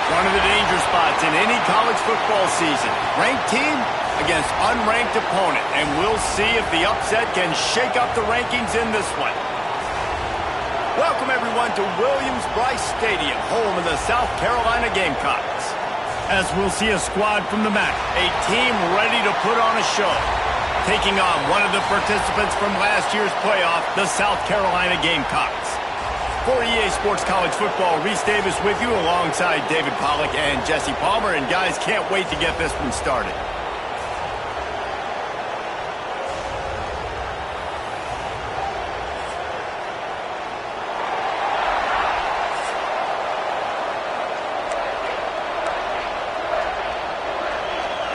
One of the danger spots in any college football season. Ranked team against unranked opponent. And we'll see if the upset can shake up the rankings in this one. Welcome, everyone, to Williams-Brice Stadium, home of the South Carolina Gamecocks. As we'll see a squad from the MAC, a team ready to put on a show. Taking on one of the participants from last year's playoff, the South Carolina Gamecocks. For EA Sports College Football, Reese Davis with you alongside David Pollack and Jesse Palmer. And guys, can't wait to get this one started.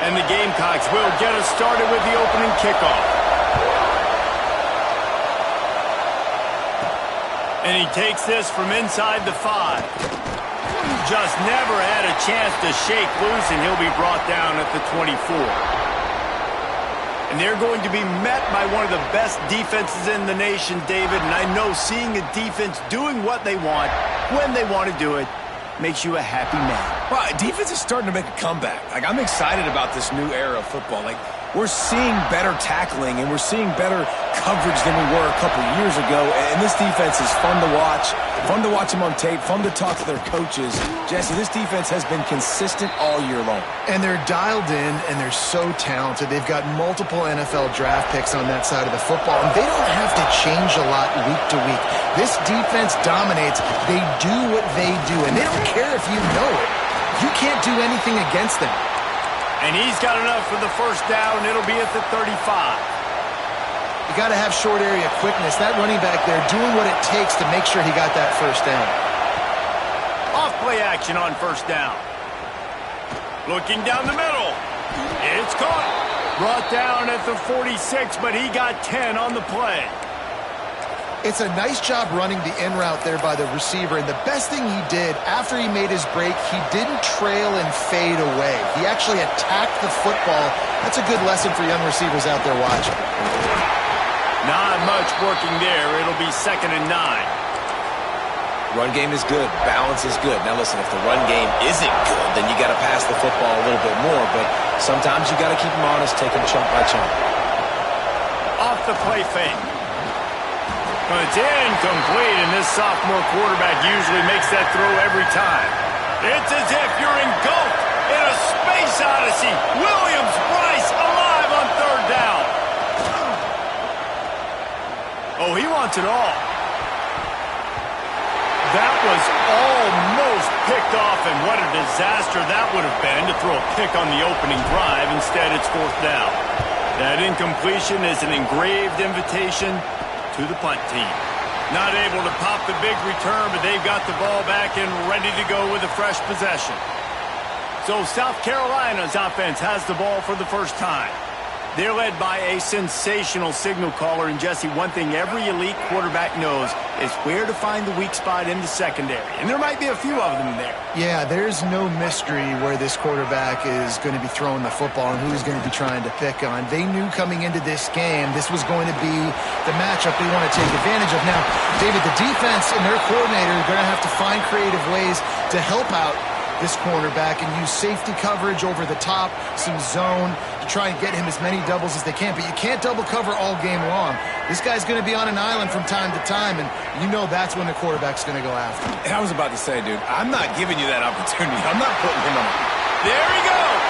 And the Gamecocks will get us started with the opening kickoff. And he takes this from inside the 5. Just never had a chance to shake loose, and he'll be brought down at the 24. And they're going to be met by one of the best defenses in the nation, David. And I know seeing a defense doing what they want, when they want to do it, makes you a happy man. Well, defense is starting to make a comeback. Like, I'm excited about this new era of football. Like, we're seeing better tackling and we're seeing better coverage than we were a couple years ago. And this defense is fun to watch them on tape, fun to talk to their coaches. Jesse, this defense has been consistent all year long. And they're dialed in and they're so talented. They've got multiple NFL draft picks on that side of the football, and they don't have to change a lot week to week. This defense dominates. They do what they do, and they don't care if you know it. You can't do anything against them. And he's got enough for the first down. It'll be at the 35. You got to have short area quickness. That running back there doing what it takes to make sure he got that first down. Off play action on first down. Looking down the middle. It's caught. Brought down at the 46, but he got 10 on the play. It's a nice job running the in route there by the receiver, and the best thing he did after he made his break, he didn't trail and fade away. He actually attacked the football. That's a good lesson for young receivers out there watching. Not much working there. It'll be 2nd and 9. Run game is good. Balance is good. Now listen, if the run game isn't good, then you got to pass the football a little bit more, but sometimes you got to keep them honest, take them chunk by chunk. Off the play fake. It's incomplete, and this sophomore quarterback usually makes that throw every time. It's as if you're engulfed in a space odyssey. Williams-Brice alive on 3rd down. Oh, he wants it all. That was almost picked off, and what a disaster that would have been to throw a pick on the opening drive. Instead, it's 4th down. That incompletion is an engraved invitation to the punt team. Not able to pop the big return, but they've got the ball back and ready to go with a fresh possession. So South Carolina's offense has the ball for the first time. They're led by a sensational signal caller, and Jesse, one thing every elite quarterback knows is where to find the weak spot in the secondary. And there might be a few of them there. Yeah, there's no mystery where this quarterback is going to be throwing the football and who he's going to be trying to pick on. They knew coming into this game this was going to be the matchup they want to take advantage of. Now, David, the defense and their coordinator are going to have to find creative ways to help out this cornerback and use safety coverage over the top, some zone, to try and get him as many doubles as they can. But you can't double cover all game long. This guy's going to be on an island from time to time, and you know that's when the quarterback's going to go after him. And I was about to say, dude, I'm not giving you that opportunity. I'm not putting him on. There he goes.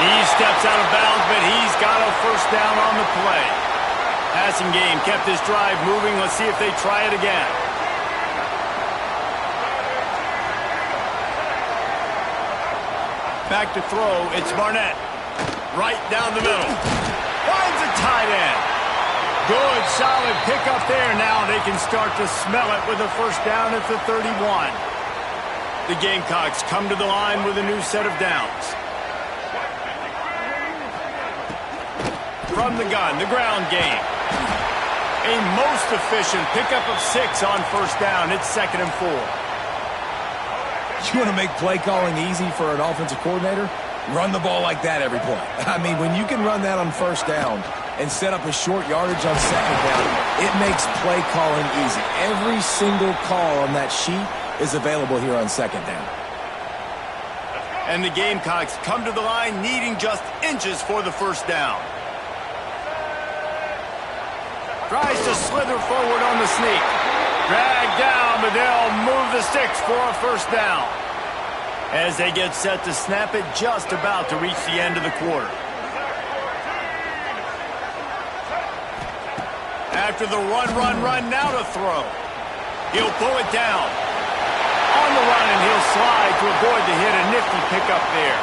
He steps out of bounds, but he's got a first down on the play. Passing game kept this drive moving. Let's see if they try it again. Back to throw, it's Barnett. Right down the middle. Finds a tight end. Good, solid pickup there. Now they can start to smell it with a first down at the 31. The Gamecocks come to the line with a new set of downs. From the gun, the ground game. A most efficient pickup of 6 on first down. It's 2nd and 4. You want to make play calling easy for an offensive coordinator? Run the ball like that every play. I mean, when you can run that on first down and set up a short yardage on second down, it makes play calling easy. Every single call on that sheet is available here on second down. And the Gamecocks come to the line needing just inches for the first down. Tries to slither forward on the sneak. Dragged down, but they'll move the sticks for a first down. As they get set to snap it, just about to reach the end of the quarter. After the run, now to throw. He'll pull it down. On the run, and he'll slide to avoid the hit. A nifty pickup there.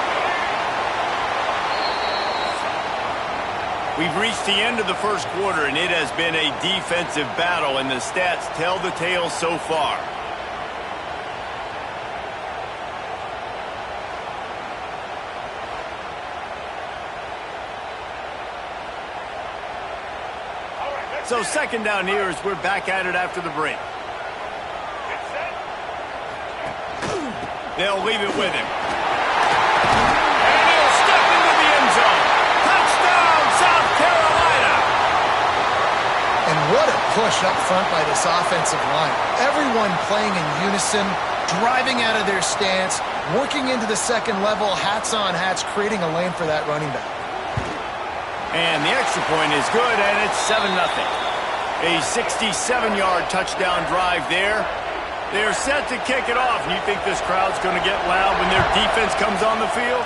We've reached the end of the first quarter, and it has been a defensive battle, and the stats tell the tale so far. So second down here as we're back at it after the break. They'll leave it with him. And he'll step into the end zone. Touchdown, South Carolina! And what a push up front by this offensive line. Everyone playing in unison, driving out of their stance, working into the second level, hats on hats, creating a lane for that running back. And the extra point is good, and it's 7-0. A 67-yard touchdown drive there. They're set to kick it off, and you think this crowd's going to get loud when their defense comes on the field?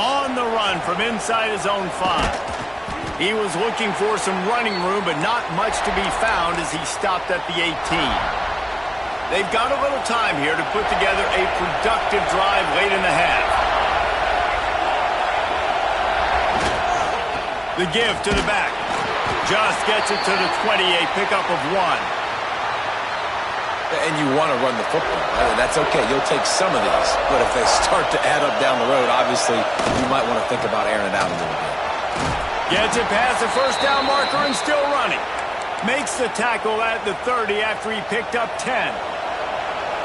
On the run from inside his own 5. He was looking for some running room, but not much to be found as he stopped at the 18. They've got a little time here to put together a productive drive late in the half. The give to the back. Just gets it to the 20, a pickup of 1. And you want to run the football. That's okay. You'll take some of these. But if they start to add up down the road, obviously, you might want to think about airing it out a little bit. Gets it past the first down marker and still running. Makes the tackle at the 30 after he picked up 10.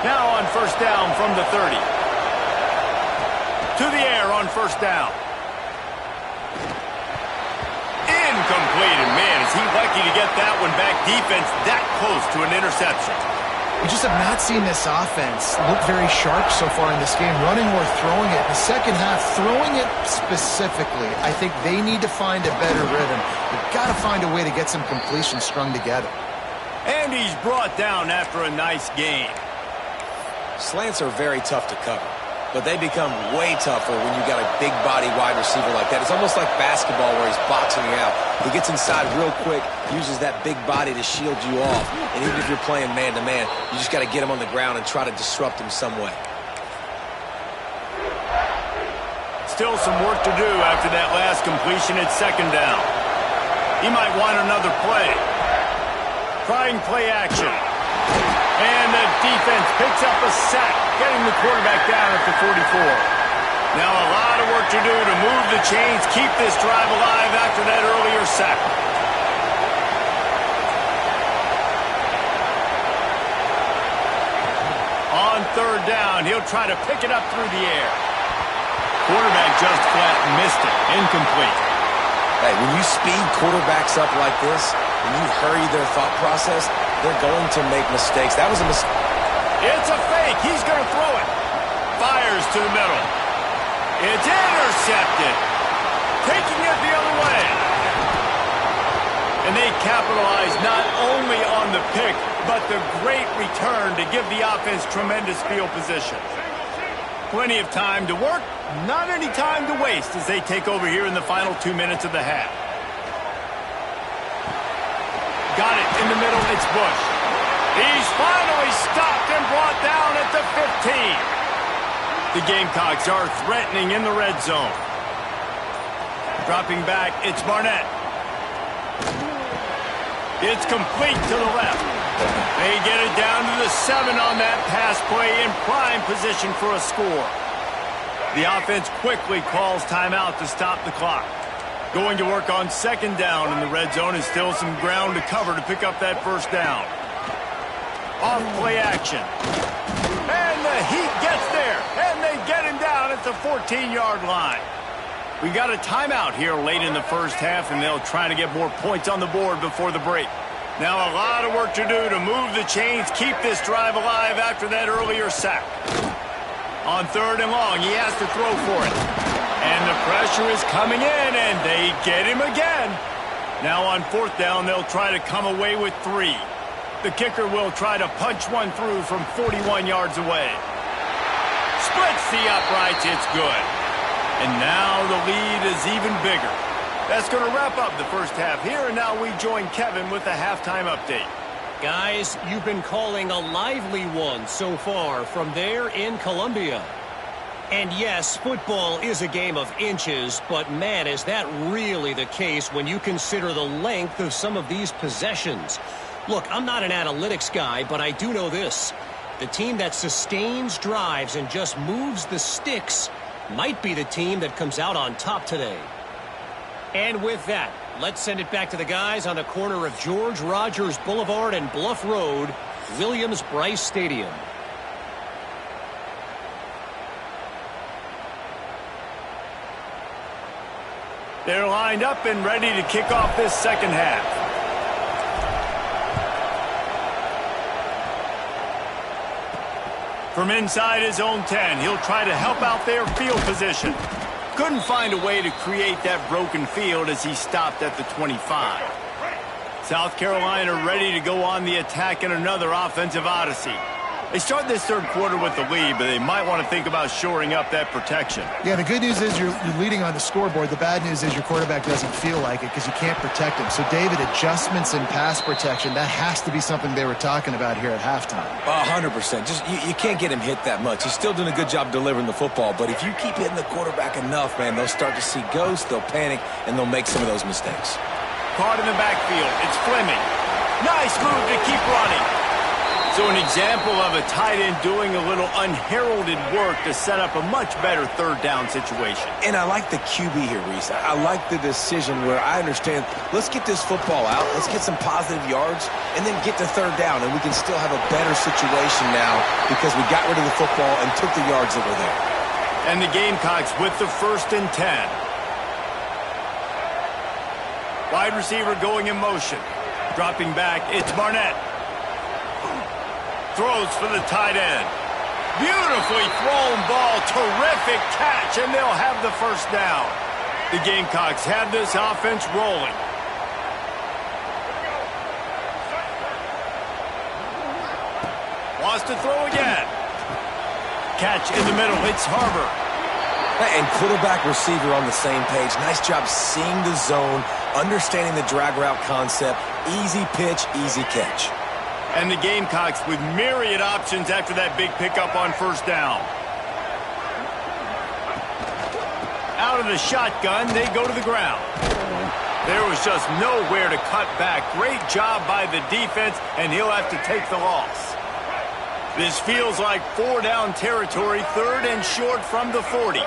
Now on first down from the 30. To the air on first down. Incomplete, and man, is he lucky to get that one back. Defense that close to an interception. We just have not seen this offense look very sharp so far in this game, running or throwing it. In the second half, throwing it specifically, I think they need to find a better rhythm. They've got to find a way to get some completions strung together. And he's brought down after a nice gain. Slants are very tough to cover, but they become way tougher when you got a big body wide receiver like that. It's almost like basketball where he's boxing you out. He gets inside real quick, uses that big body to shield you off. And even if you're playing man-to-man, you just got to get him on the ground and try to disrupt him some way. Still some work to do after that last completion at second down. He might want another play. Trying play action. And the defense picks up a sack, getting the quarterback down at the 44. Now a lot of work to do to move the chains, keep this drive alive after that earlier sack. On third down, he'll try to pick it up through the air. Quarterback just flat missed it. Incomplete. Hey, when you speed quarterbacks up like this, when you hurry their thought process, they're going to make mistakes. That was a mistake. It's a fake. He's going to throw it. Fires to the middle. It's intercepted. Taking it the other way. And they capitalize not only on the pick, but the great return to give the offense tremendous field position. Plenty of time to work, not any time to waste as they take over here in the final 2 minutes of the half. Got it in the middle, it's Bush. He's finally stopped and brought down at the 15. The Gamecocks are threatening in the red zone. Dropping back, it's Barnett. It's complete to the left. They get it down to the 7 on that pass play in prime position for a score. The offense quickly calls timeout to stop the clock. Going to work on second down in the red zone and still some ground to cover to pick up that first down. Off play action. And the Heat gets there. And they get him down at the 14-yard line. We got a timeout here late in the first half, and they'll try to get more points on the board before the break. Now a lot of work to do to move the chains, keep this drive alive after that earlier sack. On 3rd and long, he has to throw for it. And the pressure is coming in, and they get him again. Now on 4th down, they'll try to come away with 3. The kicker will try to punch one through from 41 yards away. Splits the uprights, it's good. And now the lead is even bigger. That's going to wrap up the first half here, and now we join Kevin with the halftime update. Guys, you've been calling a lively one so far from there in Colombia. And yes, football is a game of inches, but man, is that really the case when you consider the length of some of these possessions. Look, I'm not an analytics guy, but I do know this. The team that sustains drives and just moves the sticks might be the team that comes out on top today. And with that, let's send it back to the guys on the corner of George Rogers Boulevard and Bluff Road, Williams-Brice Stadium. They're lined up and ready to kick off this second half. From inside his own 10, he'll try to help out their field position. Couldn't find a way to create that broken field as he stopped at the 25. South Carolina ready to go on the attack in another offensive odyssey. They start this third quarter with the lead, but they might want to think about shoring up that protection. Yeah, the good news is you're leading on the scoreboard. The bad news is your quarterback doesn't feel like it because you can't protect him. So, David, adjustments in pass protection, that has to be something they were talking about here at halftime. 100%. Just you can't get him hit that much. He's still doing a good job delivering the football, but if you keep hitting the quarterback enough, man, they'll start to see ghosts, they'll panic, and they'll make some of those mistakes. Caught in the backfield. It's Fleming. Nice move to keep running. So an example of a tight end doing a little unheralded work to set up a much better third down situation. And I like the QB here, Reese. I like the decision where I understand, let's get this football out, let's get some positive yards, and then get to third down, and we can still have a better situation now because we got rid of the football and took the yards that were there. And the Gamecocks with the 1st and 10. Wide receiver going in motion. Dropping back, it's Barnett. Throws for the tight end. Beautifully thrown ball. Terrific catch, and they'll have the 1st down. The Gamecocks have this offense rolling. Wants to throw again. Catch in the middle. It's Harbor. And quarterback receiver on the same page. Nice job seeing the zone, understanding the drag route concept. Easy pitch, easy catch. And the Gamecocks with myriad options after that big pickup on 1st down. Out of the shotgun, they go to the ground. There was just nowhere to cut back. Great job by the defense, and he'll have to take the loss. This feels like 4-down territory, 3rd and short from the 40.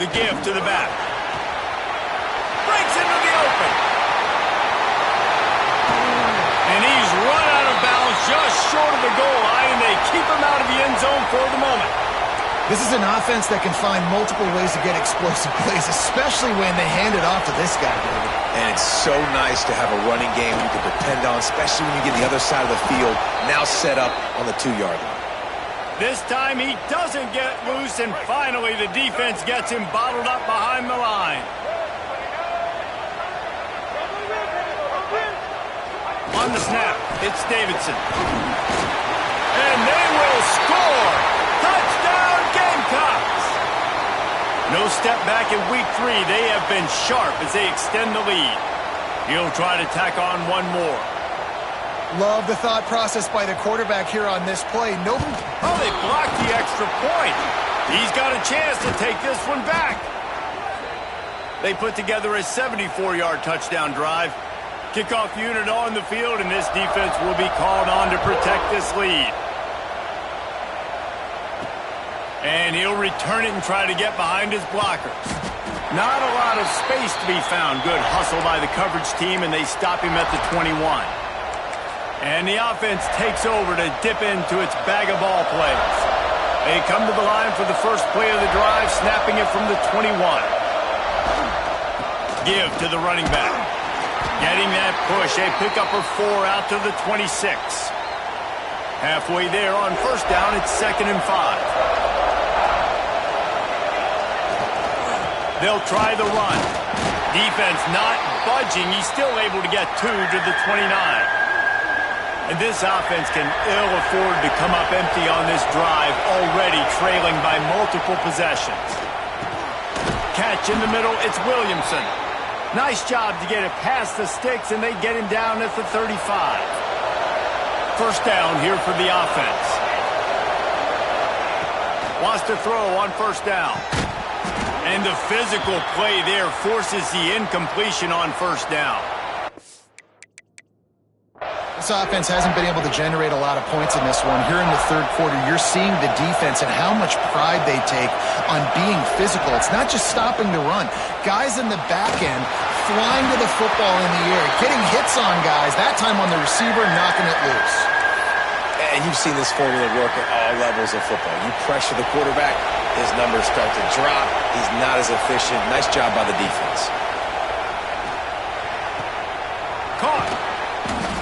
The give to the back. Breaks into the open. And he's run out of bounds just short of the goal line, and they keep him out of the end zone for the moment. This is an offense that can find multiple ways to get explosive plays, especially when they hand it off to this guy, David. And it's so nice to have a running game you can depend on, especially when you get the other side of the field, now set up on the 2-yard line. This time he doesn't get loose, and finally the defense gets him bottled up behind the line. On the snap, it's Davidson. And they will score! Touchdown, Gamecocks! No step back in week 3. They have been sharp as they extend the lead. He'll try to tack on one more. Love the thought process by the quarterback here on this play. Oh, they blocked the extra point. He's got a chance to take this one back. They put together a 74-yard touchdown drive. Kickoff unit on the field, and this defense will be called on to protect this lead. And he'll return it and try to get behind his blockers. Not a lot of space to be found. Good hustle by the coverage team, and they stop him at the 21. And the offense takes over to dip into its bag of ball plays. They come to the line for the first play of the drive, snapping it from the 21. Give to the running back. Getting that push, a pickup of 4 out to the 26. Halfway there on first down, it's 2nd and 5. They'll try the run. Defense not budging. He's still able to get 2 to the 29. And this offense can ill afford to come up empty on this drive, already trailing by multiple possessions. Catch in the middle, it's Williamson. Nice job to get it past the sticks, and they get him down at the 35. First down here for the offense. Wants to throw on first down. And the physical play there forces the incompletion on first down. This offense hasn't been able to generate a lot of points in this one. Here in the third quarter, you're seeing the defense and how much pride they take on being physical. It's not just stopping the run. Guys in the back end flying to the football in the air, getting hits on guys, that time on the receiver, knocking it loose. And you've seen this formula work at all levels of football. You pressure the quarterback, his numbers start to drop. He's not as efficient. Nice job by the defense. Caught.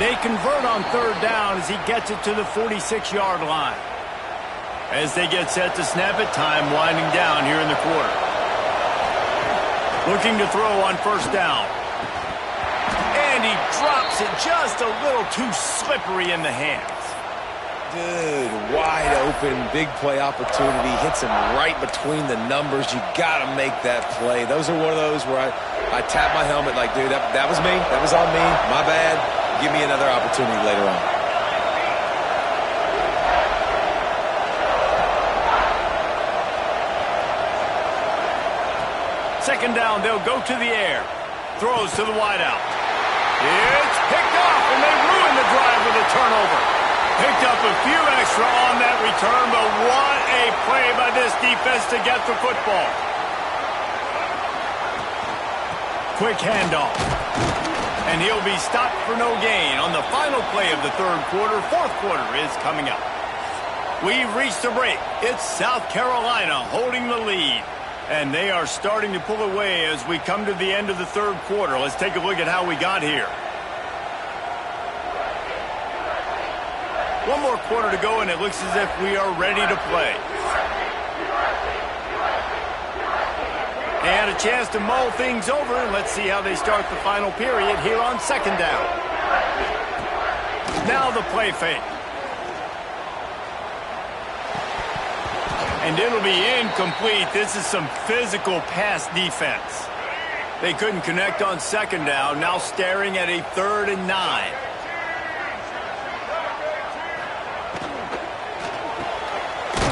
They convert on third down as he gets it to the 46-yard line. As they get set to snap it, time winding down here in the quarter. Looking to throw on first down. And he drops it just a little too slippery in the hands. Dude, wide open, big play opportunity. Hits him right between the numbers. You got to make that play. Those are one of those where I tap my helmet like, dude, that was me. That was on me. My bad. Give me another opportunity later on. Second down, they'll go to the air. Throws to the wideout. It's picked off, and they ruin the drive with a turnover. Picked up a few extra on that return, but what a play by this defense to get the football. Quick handoff. And he'll be stopped for no gain on the final play of the third quarter. Fourth quarter is coming up. We've reached the break. It's South Carolina holding the lead. And they are starting to pull away as we come to the end of the third quarter. Let's take a look at how we got here. One more quarter to go, and it looks as if we are ready to play. And a chance to mull things over, and let's see how they start the final period here on second down. Now the play fake. And it'll be incomplete. This is some physical pass defense. They couldn't connect on second down, now staring at a 3rd and 9.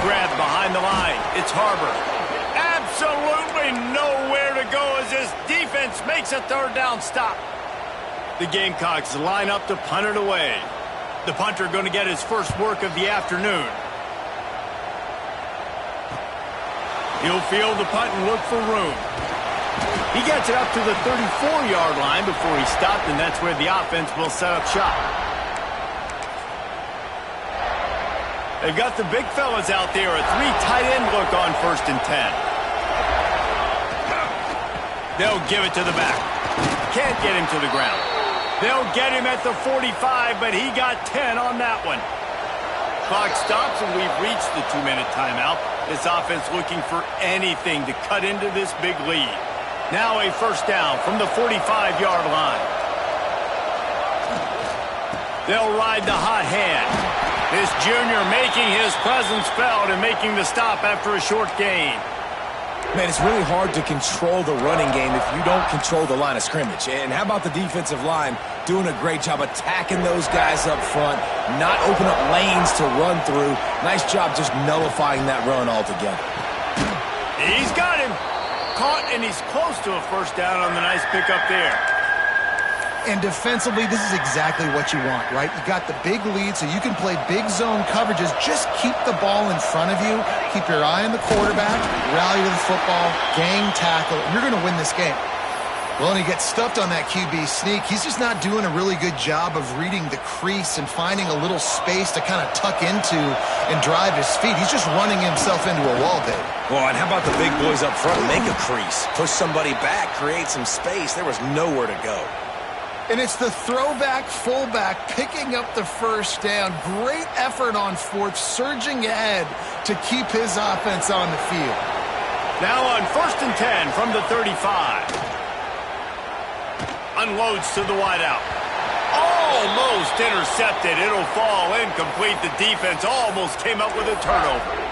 Grab behind the line. It's Harbor. Absolutely nowhere to go as this defense makes a 3rd down stop. The Gamecocks line up to punt it away. The punter going to get his first work of the afternoon. He'll field the punt and look for room. He gets it up to the 34-yard line before he stopped, and that's where the offense will set up shop. They've got the big fellas out there. A 3 tight end look on 1st and 10. They'll give it to the back. Can't get him to the ground. They'll get him at the 45, but he got 10 on that one. Clock stops, and we've reached the 2-minute timeout. This offense looking for anything to cut into this big lead. Now a first down from the 45-yard line. They'll ride the hot hand. This junior making his presence felt and making the stop after a short gain. Man, it's really hard to control the running game if you don't control the line of scrimmage. And how about the defensive line doing a great job attacking those guys up front, not open up lanes to run through. Nice job just nullifying that run altogether. He's got him. Caught, and he's close to a first down on the nice pickup there. And defensively, this is exactly what you want, right? You got the big lead, so you can play big zone coverages. Just keep the ball in front of you. Keep your eye on the quarterback. Rally to the football. Gang tackle. You're going to win this game. Well, and he gets stuffed on that QB sneak. He's just not doing a really good job of reading the crease and finding a little space to kind of tuck into and drive his feet. He's just running himself into a wall, Dave. Well, and how about the big boys up front? Make a crease. Push somebody back. Create some space. There was nowhere to go. And it's the throwback fullback picking up the first down. Great effort on fourth, surging ahead to keep his offense on the field. Now on 1st and 10 from the 35. Unloads to the wideout. Almost intercepted. It'll fall incomplete. The defense almost came up with a turnover.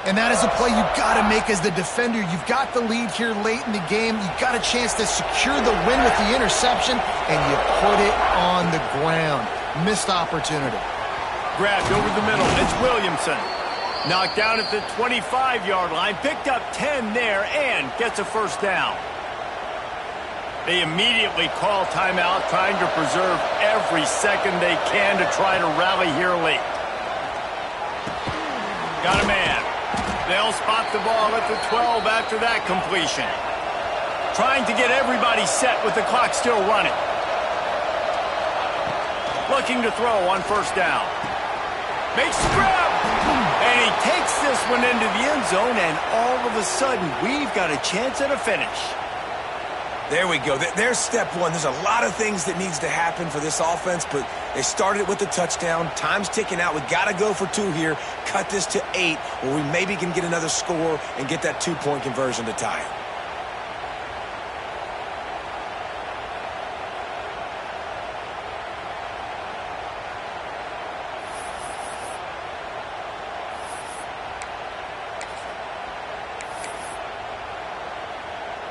And that is a play you've got to make as the defender. You've got the lead here late in the game. You've got a chance to secure the win with the interception, and you put it on the ground. Missed opportunity. Grabbed over the middle. It's Williamson. Knocked down at the 25-yard line. Picked up 10 there and gets a first down. They immediately call timeout, trying to preserve every second they can to try to rally here late. Got a man. They'll spot the ball at the 12 after that completion. Trying to get everybody set with the clock still running. Looking to throw on first down. Makes the grab. And he takes this one into the end zone, and all of a sudden, we've got a chance at a finish. There we go. There's step one. There's a lot of things that needs to happen for this offense, but they started with the touchdown. Time's ticking out. We got to go for 2 here. Cut this to 8, where we maybe can get another score and get that 2-point conversion to tie it.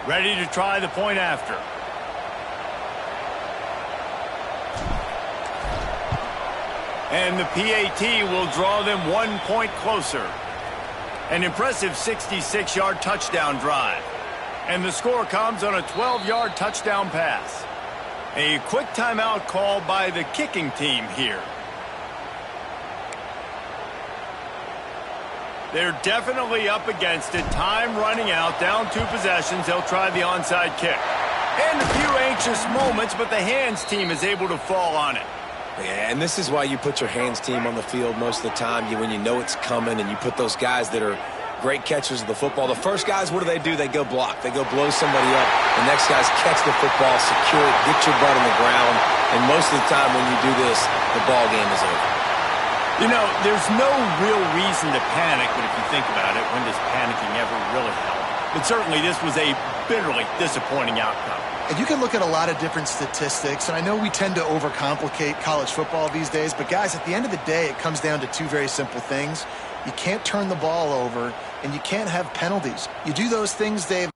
Ready to try the point after. And the PAT will draw them 1 point closer. An impressive 66-yard touchdown drive. And the score comes on a 12-yard touchdown pass. A quick timeout call by the kicking team here. They're definitely up against it. Time running out. Down 2 possessions. They'll try the onside kick. And a few anxious moments, but the hands team is able to fall on it. Yeah, and this is why you put your hands team on the field most of the time, when you know it's coming, and you put those guys that are great catchers of the football. The first guys, what do? They go block. They go blow somebody up. The next guys catch the football, secure it, get your butt on the ground. And most of the time when you do this, the ball game is over. You know, there's no real reason to panic, but if you think about it, when does panicking ever really help? But certainly this was a bitterly disappointing outcome. And you can look at a lot of different statistics, and I know we tend to overcomplicate college football these days, but guys, at the end of the day, it comes down to 2 very simple things. You can't turn the ball over, and you can't have penalties. You do those things, Dave,